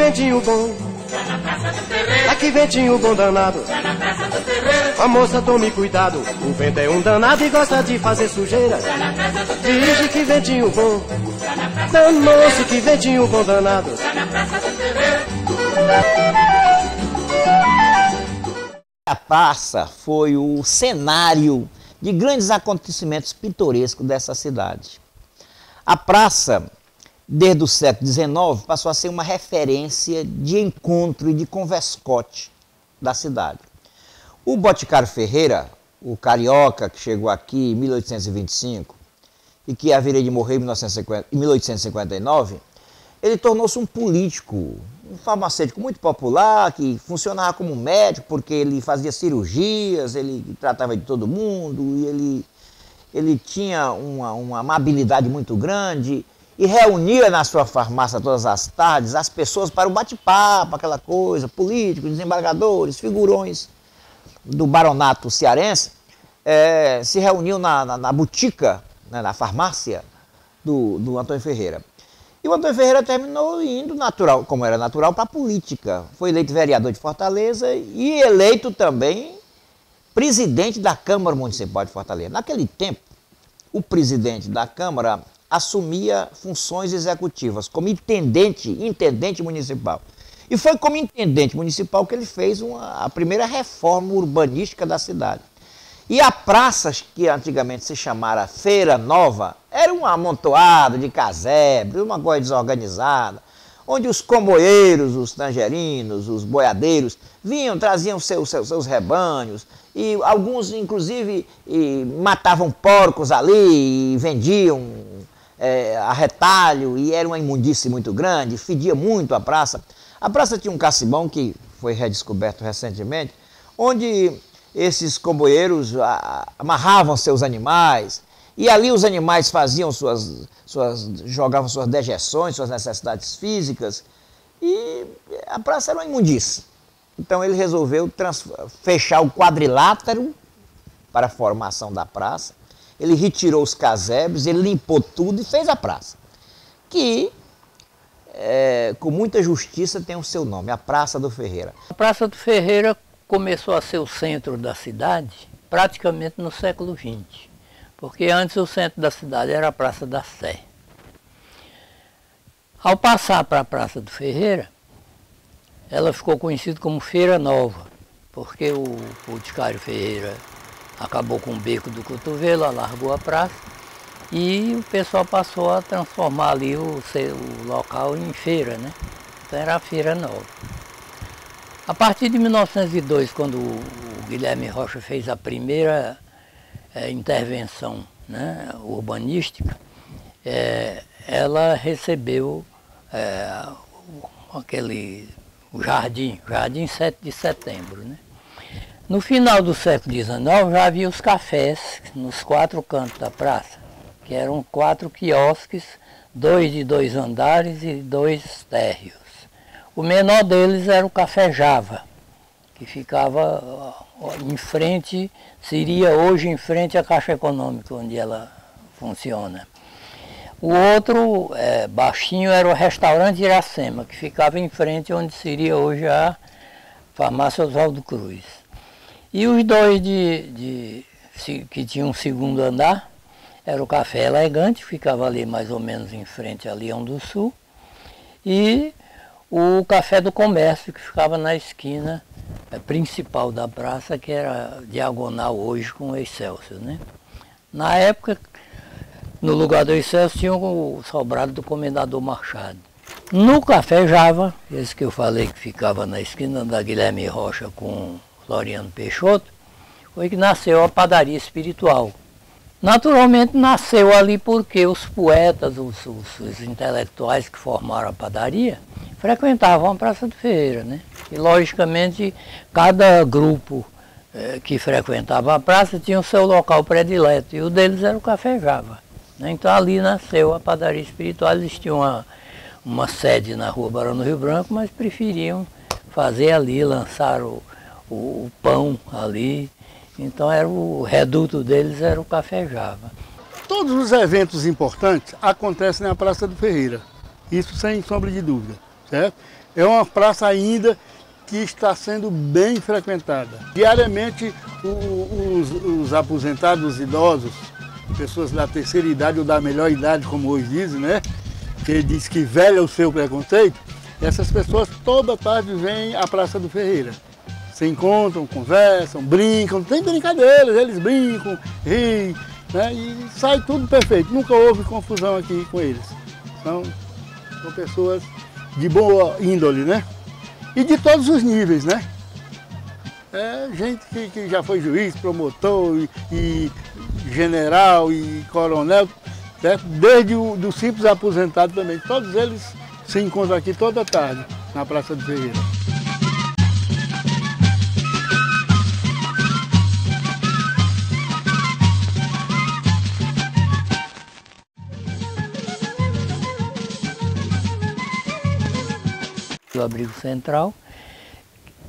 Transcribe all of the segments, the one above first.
ventinho bom, aqui ventinho bom danado. A moça tome cuidado, o vento é um danado e gosta de fazer sujeira. Dirige que ventinho bom, danoso que ventinho bom danado. A praça foi o cenário de grandes acontecimentos pitorescos dessa cidade. A praça, desde o século XIX, passou a ser uma referência de encontro e de converscote da cidade. O Boticário Ferreira, o carioca que chegou aqui em 1825 e que haveria de morrer em 1859, ele tornou-se um político, um farmacêutico muito popular, que funcionava como médico porque ele fazia cirurgias, ele tratava de todo mundo, e ele tinha uma amabilidade muito grande e reunia na sua farmácia todas as tardes as pessoas para o bate-papo, aquela coisa, políticos, desembargadores, figurões do baronato cearense, se reuniam na botica, né, na farmácia do Antônio Ferreira. E o Antônio Ferreira terminou indo natural, como era natural, para a política. Foi eleito vereador de Fortaleza e eleito também presidente da Câmara Municipal de Fortaleza. Naquele tempo, o presidente da Câmara assumia funções executivas como intendente municipal. E foi como intendente municipal que ele fez a primeira reforma urbanística da cidade. E a praça, que antigamente se chamara Feira Nova, era um amontoado de casebres, uma coisa desorganizada, onde os comboieiros, os tangerinos, os boiadeiros vinham, traziam seus rebanhos, e alguns, inclusive, matavam porcos ali e vendiam a retalho, e era uma imundície muito grande, fedia muito a praça. A praça tinha um cacibão que foi redescoberto recentemente, onde esses comboieiros amarravam seus animais, e ali os animais faziam jogavam suas dejeções, suas necessidades físicas, e a praça era uma imundície. Então ele resolveu fechar o quadrilátero para a formação da praça, ele retirou os casebres, ele limpou tudo e fez a praça, que com muita justiça tem o seu nome, a Praça do Ferreira. A Praça do Ferreira começou a ser o centro da cidade praticamente no século XX, porque antes o centro da cidade era a Praça da Sé. Ao passar para a Praça do Ferreira, ela ficou conhecida como Feira Nova, porque o Boticário Ferreira acabou com o beco do cotovelo, alargou a praça e o pessoal passou a transformar ali o local em feira, né? Então era a Feira Nova. A partir de 1902, quando o Guilherme Rocha fez a primeira intervenção, né, urbanística, ela recebeu o Jardim 7 de Setembro. Né? No final do século XIX já havia os cafés nos 4 cantos da praça, que eram 4 quiosques, 2 de 2 andares e 2 térreos. O menor deles era o Café Java, que ficava em frente, seria hoje em frente à Caixa Econômica, onde ela funciona. O outro, baixinho, era o Restaurante Iracema, que ficava em frente onde seria hoje a Farmácia Oswaldo Cruz. E os dois que tinham um segundo andar, era o Café Elegante, que ficava ali mais ou menos em frente a Leão do Sul, e o Café do Comércio, que ficava na esquina principal da praça, que era diagonal hoje com o Excelsior, né? Na época, no lugar do Excelsior, tinha o sobrado do Comendador Machado. No Café Java, esse que eu falei que ficava na esquina da Guilherme Rocha com Floriano Peixoto, foi que nasceu a padaria espiritual. Naturalmente nasceu ali porque os poetas, os intelectuais que formaram a padaria, frequentavam a Praça do Ferreira, né? E logicamente cada grupo que frequentava a praça tinha o seu local predileto, e o deles era o Café Java. Né? Então ali nasceu a padaria espiritual. Existia uma sede na Rua Barão do Rio Branco, mas preferiam fazer ali, lançar o pão ali. Então o reduto deles era o Café Java. Todos os eventos importantes acontecem na Praça do Ferreira, isso sem sombra de dúvida, certo? É uma praça ainda que está sendo bem frequentada. Diariamente, os aposentados, os idosos, pessoas da terceira idade ou da melhor idade, como hoje dizem, né? Que diz que velho é o seu preconceito, essas pessoas toda tarde vêm à Praça do Ferreira. Se encontram, conversam, brincam, tem brincadeiras, eles brincam, riem, né? E sai tudo perfeito. Nunca houve confusão aqui com eles. São pessoas de boa índole, né? E de todos os níveis, né? É gente que já foi juiz, promotor, e general e coronel, certo? Desde do simples aposentado também. Todos eles se encontram aqui toda tarde, na Praça do Ferreira. O abrigo central,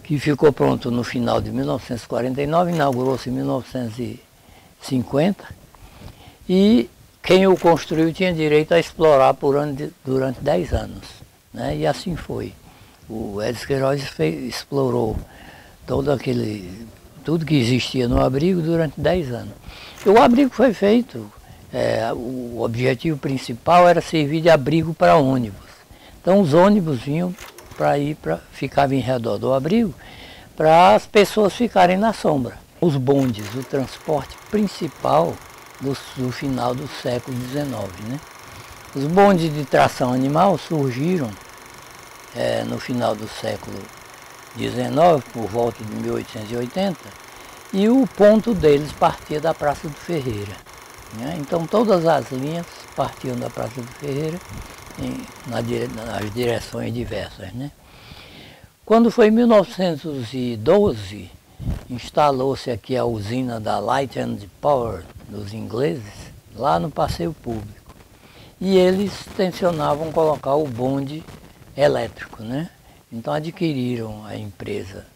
que ficou pronto no final de 1949, inaugurou-se em 1950, e quem o construiu tinha direito a explorar durante 10 anos, né? E assim foi. O Edson Queiroz explorou tudo que existia no abrigo durante 10 anos. E o abrigo foi feito, o objetivo principal era servir de abrigo para ônibus. Então os ônibus vinham ficavam em redor do abrigo, para as pessoas ficarem na sombra. Os bondes, o transporte principal do final do século XIX, né? Os bondes de tração animal surgiram no final do século XIX, por volta de 1880, e o ponto deles partia da Praça do Ferreira, né? Então todas as linhas partiam da Praça do Ferreira nas direções diversas, né? Quando foi em 1912, instalou-se aqui a usina da Light and Power dos ingleses, lá no Passeio Público. E eles tensionavam colocar o bonde elétrico, né? Então adquiriram a empresa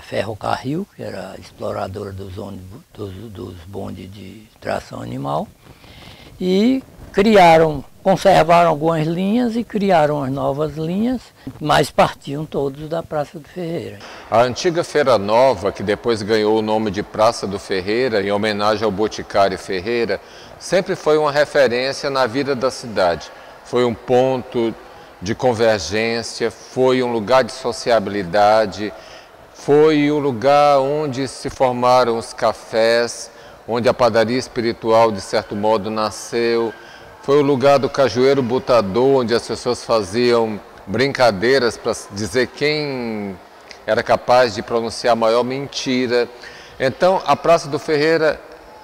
Ferrocarril, que era a exploradora dos bondes de tração animal, e conservaram algumas linhas e criaram as novas linhas, mas partiam todos da Praça do Ferreira. A antiga Feira Nova, que depois ganhou o nome de Praça do Ferreira, em homenagem ao Boticário Ferreira, sempre foi uma referência na vida da cidade. Foi um ponto de convergência, foi um lugar de sociabilidade, foi o lugar onde se formaram os cafés, onde a padaria espiritual, de certo modo, nasceu. Foi o lugar do cajueiro butador, onde as pessoas faziam brincadeiras para dizer quem era capaz de pronunciar a maior mentira. Então, a Praça do Ferreira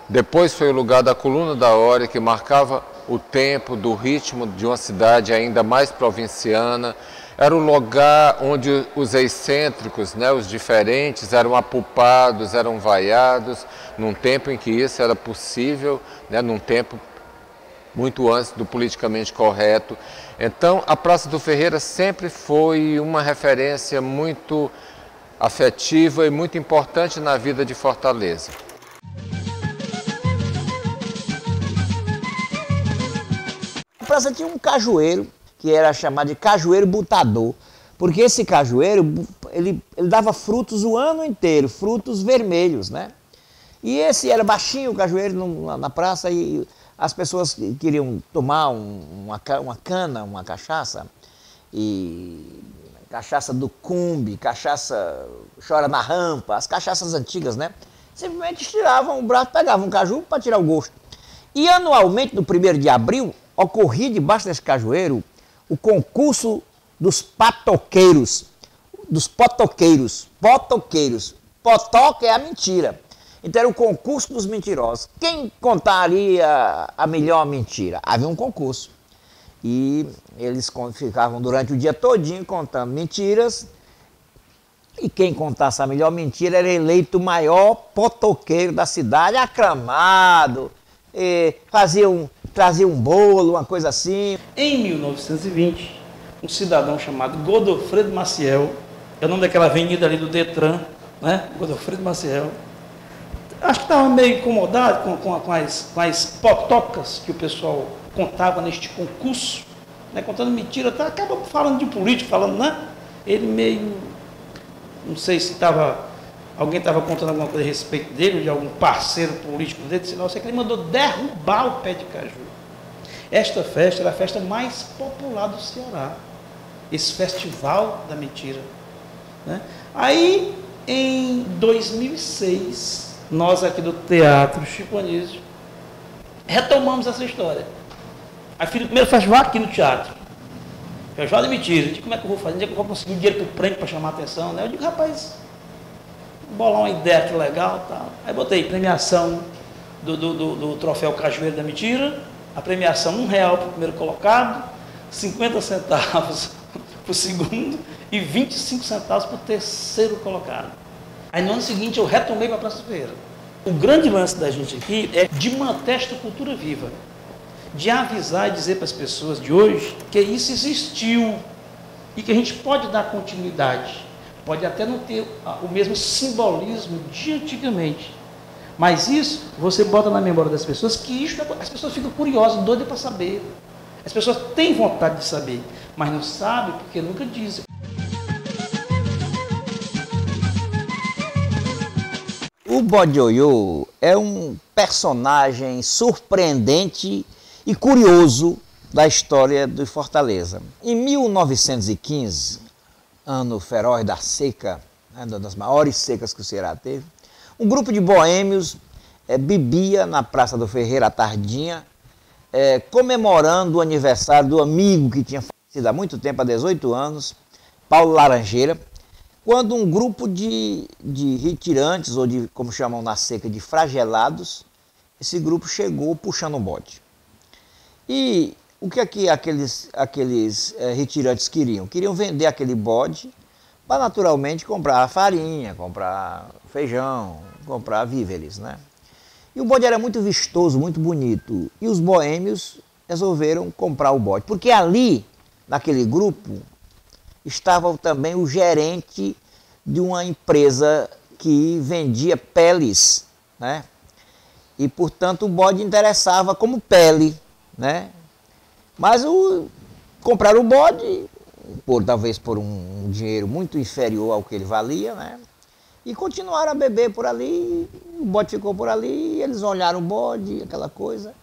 depois foi o lugar da Coluna da Hora, que marcava o tempo do ritmo de uma cidade ainda mais provinciana. Era o lugar onde os excêntricos, né, os diferentes, eram apupados, eram vaiados, num tempo em que isso era possível, né, num tempo muito antes do politicamente correto. Então, a Praça do Ferreira sempre foi uma referência muito afetiva e muito importante na vida de Fortaleza. A praça tinha um cajueiro, que era chamado de cajueiro butador, porque esse cajueiro, ele dava frutos o ano inteiro, frutos vermelhos, né? E esse era baixinho, o cajueiro na praça, e as pessoas queriam tomar uma cana, uma cachaça, e cachaça do Cumbe, cachaça Chora na Rampa, as cachaças antigas, né? Simplesmente tiravam o braço, pegavam um caju para tirar o gosto. E anualmente, no 1º de abril, ocorria debaixo desse cajueiro o concurso dos patoqueiros, dos potoqueiros. Potoca é a mentira. Então era o concurso dos mentirosos. Quem contaria a melhor mentira? Havia um concurso. E eles ficavam durante o dia todinho contando mentiras. E quem contasse a melhor mentira era eleito o maior potoqueiro da cidade, aclamado. Trazia um bolo, uma coisa assim. Em 1920, um cidadão chamado Godofredo Maciel, é o nome daquela avenida ali do Detran, né? Godofredo Maciel, acho que estava meio incomodado com as potocas que o pessoal contava neste concurso, né, contando mentira, tá, acaba falando de político, falando, né? Ele meio, não sei se alguém estava contando alguma coisa a respeito dele, ou de algum parceiro político dele, sei lá, eu sei que ele mandou derrubar o pé de caju. Esta festa era a festa mais popular do Ceará, esse festival da mentira, né? Aí, em 2006, nós aqui do Teatro Chico Anísio retomamos essa história. Aí fiz o primeiro festival aqui no teatro, festival de mentira. Eu digo, como é que eu vou fazer? Onde é que eu vou conseguir dinheiro para o prêmio para chamar a atenção, né? Eu digo, rapaz, bolar uma ideia aqui legal, tal. Aí botei premiação do troféu Cajueiro da Mentira, a premiação R$1 para o primeiro colocado, 50 centavos para o segundo e 25 centavos para o terceiro colocado. Aí no ano seguinte eu retomei para a Praça Ferreira. O grande lance da gente aqui é de manter esta cultura viva, de avisar e dizer para as pessoas de hoje que isso existiu e que a gente pode dar continuidade. Pode até não ter o mesmo simbolismo de antigamente, mas isso você bota na memória das pessoas que isso, as pessoas ficam curiosas, doidas para saber. As pessoas têm vontade de saber, mas não sabem porque nunca dizem. O Bode Ioiô é um personagem surpreendente e curioso da história de Fortaleza. Em 1915, ano feroz da seca, uma das maiores secas que o Ceará teve, um grupo de boêmios bebia na Praça do Ferreira à tardinha, comemorando o aniversário do amigo que tinha falecido há muito tempo, há 18 anos, Paulo Laranjeira, quando um grupo de retirantes, ou de, como chamam na seca, de fragelados, esse grupo chegou puxando um bode. E o que aqueles retirantes queriam? Queriam vender aquele bode para naturalmente comprar farinha, comprar feijão, comprar víveres, né? E o bode era muito vistoso, muito bonito. E os boêmios resolveram comprar o bode, porque ali, naquele grupo, estava também o gerente de uma empresa que vendia peles, né? E, portanto, o bode interessava como pele, né? Mas compraram o bode, talvez por um dinheiro muito inferior ao que ele valia, né? E continuaram a beber por ali, o bode ficou por ali, eles olharam o bode, aquela coisa.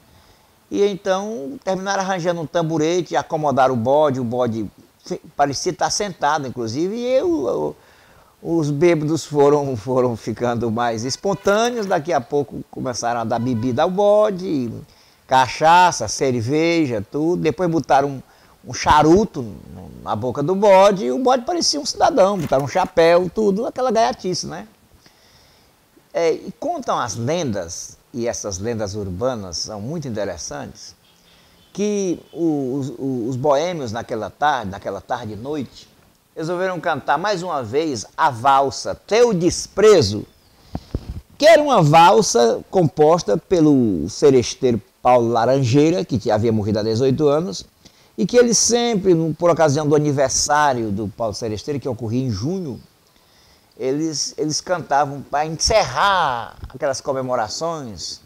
E então terminaram arranjando um tamborete, acomodaram o bode parecia estar sentado, inclusive, e os bêbados foram ficando mais espontâneos, daqui a pouco começaram a dar bebida ao bode, cachaça, cerveja, tudo, depois botaram um charuto na boca do bode, e o bode parecia um cidadão, botaram um chapéu, tudo, aquela gaiatice, né? E contam as lendas, e essas lendas urbanas são muito interessantes, que os boêmios naquela tarde e noite, resolveram cantar mais uma vez a valsa Teu Desprezo, que era uma valsa composta pelo seresteiro Paulo Laranjeira, que havia morrido há 18 anos, e que eles sempre, por ocasião do aniversário do Paulo Seresteiro, que ocorria em junho, eles cantavam para encerrar aquelas comemorações,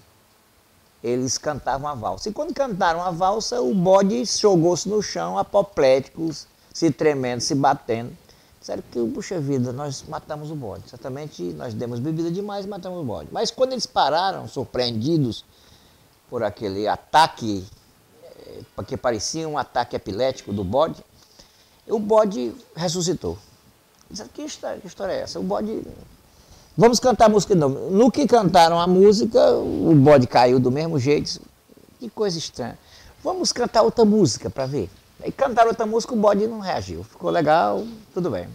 eles cantavam a valsa. E quando cantaram a valsa, o bode jogou-se no chão, apoplético, se tremendo, se batendo. Disseram que, puxa vida, nós matamos o bode. Certamente nós demos bebida demais e matamos o bode. Mas quando eles pararam, surpreendidos por aquele ataque, porque parecia um ataque epilético do bode, o bode ressuscitou. Disseram, que história é essa? O bode... Vamos cantar a música não. No que cantaram a música, o bode caiu do mesmo jeito. Que coisa estranha. Vamos cantar outra música para ver. Aí cantaram outra música, o bode não reagiu. Ficou legal, tudo bem.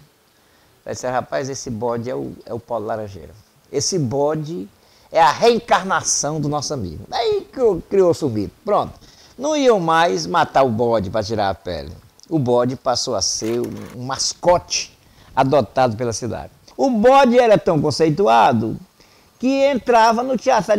Aí disse, rapaz, esse bode é o Paulo Laranjeira. Esse bode é a reencarnação do nosso amigo. Aí criou-se o mito. Pronto. Não iam mais matar o bode para tirar a pele. O bode passou a ser um mascote adotado pela cidade. O bode era tão conceituado que entrava no teatro,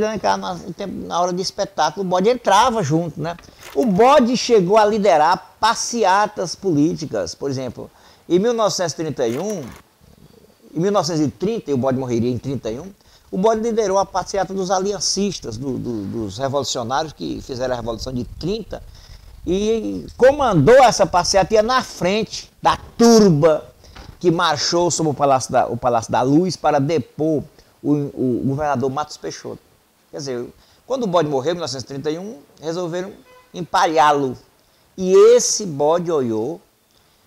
na hora de espetáculo, o bode entrava junto, né? O bode chegou a liderar passeatas políticas, por exemplo, em 1931, em 1930, e o bode morreria em 31, o bode liderou a passeata dos aliancistas, dos revolucionários que fizeram a Revolução de 30, e comandou essa passeata, ia na frente da turba que marchou sobre o Palácio da Luz para depor o governador Matos Peixoto. Quer dizer, quando o bode morreu, em 1931, resolveram empareá-lo. E esse bode oiô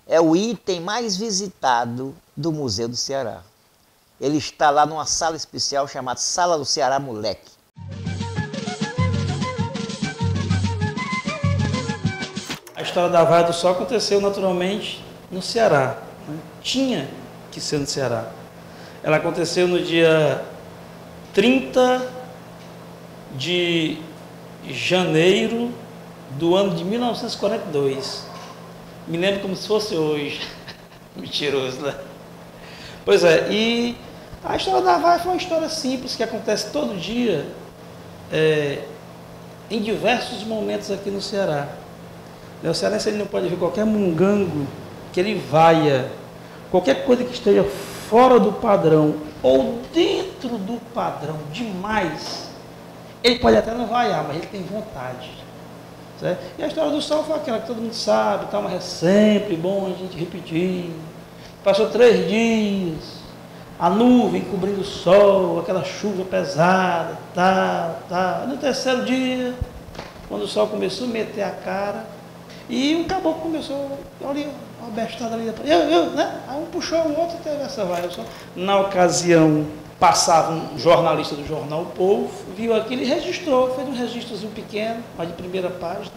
é o item mais visitado do Museu do Ceará. Ele está lá numa sala especial chamada Sala do Ceará Moleque. A história da Vaia do Sol aconteceu naturalmente no Ceará, né? Tinha que ser no Ceará. Ela aconteceu no dia 30 de janeiro do ano de 1942. Me lembro como se fosse hoje. Mentiroso, né? Pois é, e a história da Vaia foi uma história simples que acontece todo dia, em diversos momentos aqui no Ceará. O cearense ele não pode ver qualquer mungango que ele vaia, qualquer coisa que esteja fora do padrão ou dentro do padrão demais, ele pode até não vaiar, mas ele tem vontade. Certo? E a história do sol foi aquela que todo mundo sabe, tá, mas é sempre bom a gente repetir. Passou 3 dias, a nuvem cobrindo o sol, aquela chuva pesada, No terceiro dia, quando o sol começou a meter a cara, e um caboclo começou, olha, uma bestada ali, né? Aí um puxou o outro e teve essa vaia. Na ocasião, passava um jornalista do jornal O Povo, viu aquilo e registrou, fez um registrozinho pequeno, mas de primeira página,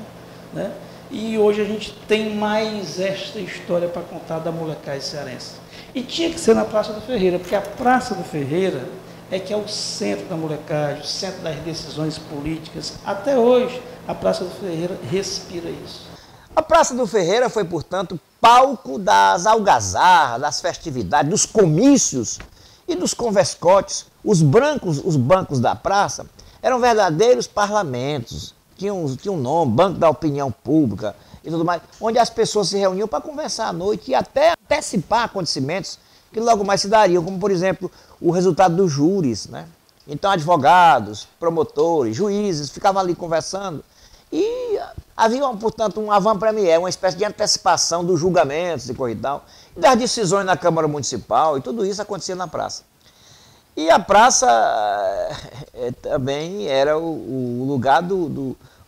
né? E hoje a gente tem mais esta história para contar da molecagem cearense. E tinha que ser na Praça do Ferreira, porque a Praça do Ferreira é que é o centro da molecagem, o centro das decisões políticas. Até hoje, a Praça do Ferreira respira isso. A Praça do Ferreira foi, portanto, palco das algazarras, das festividades, dos comícios e dos converscotes. Os bancos da praça eram verdadeiros parlamentos, tinham um nome, Banco da Opinião Pública e tudo mais, onde as pessoas se reuniam para conversar à noite e até antecipar acontecimentos que logo mais se dariam, como, por exemplo, o resultado dos júris, né? Então, advogados, promotores, juízes ficavam ali conversando e havia, portanto, um avant-première, uma espécie de antecipação dos julgamentos e coisa e tal, e das decisões na Câmara Municipal, e tudo isso acontecia na praça. E a praça também era o lugar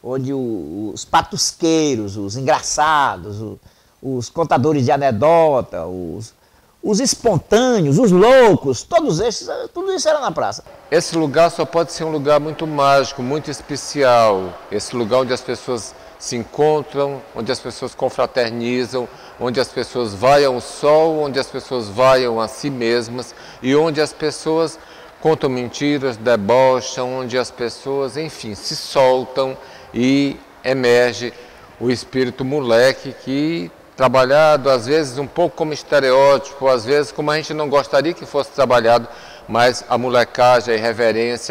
onde os patusqueiros, os engraçados, os contadores de anedota, os espontâneos, os loucos, tudo isso era na praça. Esse lugar só pode ser um lugar muito mágico, muito especial. Esse lugar onde as pessoas se encontram, onde as pessoas confraternizam, onde as pessoas vaiam o sol, onde as pessoas vaiam a si mesmas e onde as pessoas contam mentiras, debocham, onde as pessoas, enfim, se soltam e emerge o espírito moleque que, trabalhado às vezes um pouco como estereótipo, às vezes como a gente não gostaria que fosse trabalhado, mas a molecagem, a irreverência